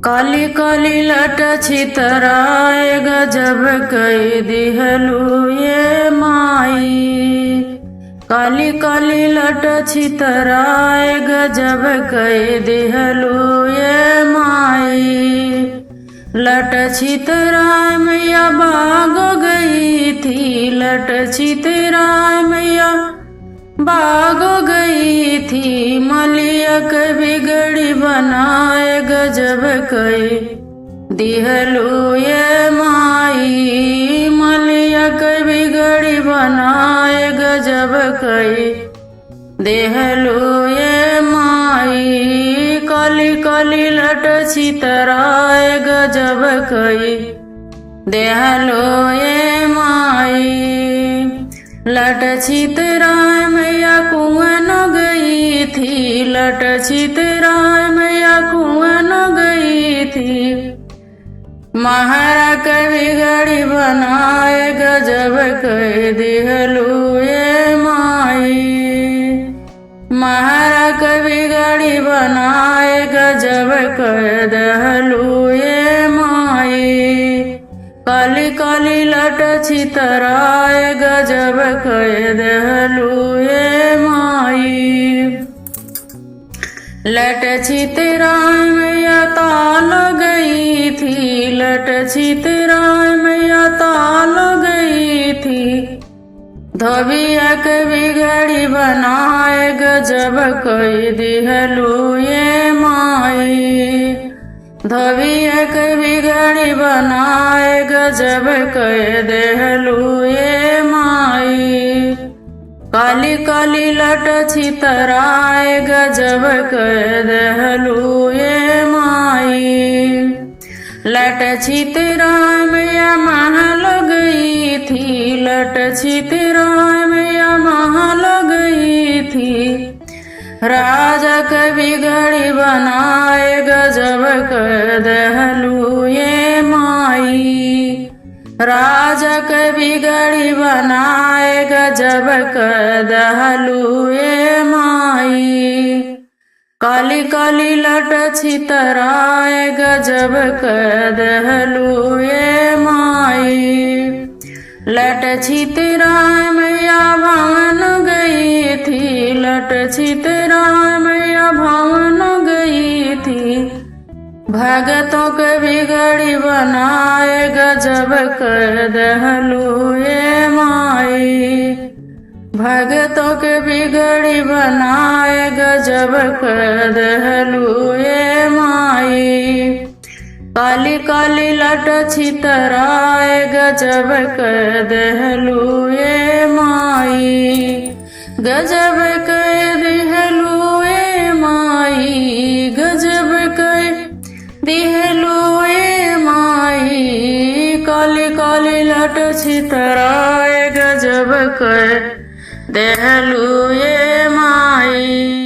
काली काली लट छितराए गजब कई दिहलू ये माई। काली काली लट छितराए गजब कई दिहलू ये माई। लट छितराए मैया भागो गई थी, लट छितराए मैया भागो गई थी। मलिया के बिगड़ी बनाए गजब कई दिहलू ये माई। मलिया के बिगड़ी बनाए गजब कई दिहलू ये माई। काली काली लट छितराए गजब कई दिहलू ये माई। लट छितराए मैया कुआं न गई थी, लट छितराए मैया कुआं न गई थी। महारा के बिगड़ी बनाए गजब कई दिहलू ये माई। महारा के बिगड़ी बनाए गजब कई दिहलू ये माई। काली काली लट छितराए गजब कई दिहलू ये माई। लट छितराए मैया ताल गई थी, लट छितराए मैया ताल गई थी। धोबिया के बिगड़ी बनाए गजब कई दिहलू ये माई। धोबिया के बिगड़ी बनाए गजब कई दिहलू ये माई। काली काली लट छितराए गजब कई दिहलू ये माई। लट छितराए मैया महल गई थी, लट छितराए मैया महल गई थी। राजा के बिगड़ी बनाए गजब कई दिहलू ये माई। राजा के बिगड़ी बनाए गजब कई दिहलू ये माई। काली काली लट छितराए गजब कई दिहलू ये माई। लट छितराए मैया भवन गई थी, लट छितराए मैया भवन गई थी। भगतों के बिगड़ी बनाए गजब कई दिहलू ये माई। भगतों के बिगड़ी बनाए गजब कई दिहलू ये माई। काली काली लट छितराए गजब कई दिहलू ये माई। गजब कई दिहलू ये माई, गजब कई दिहलू ये माई। काली काली लट छितराए गजब कई दिहलू ये माई।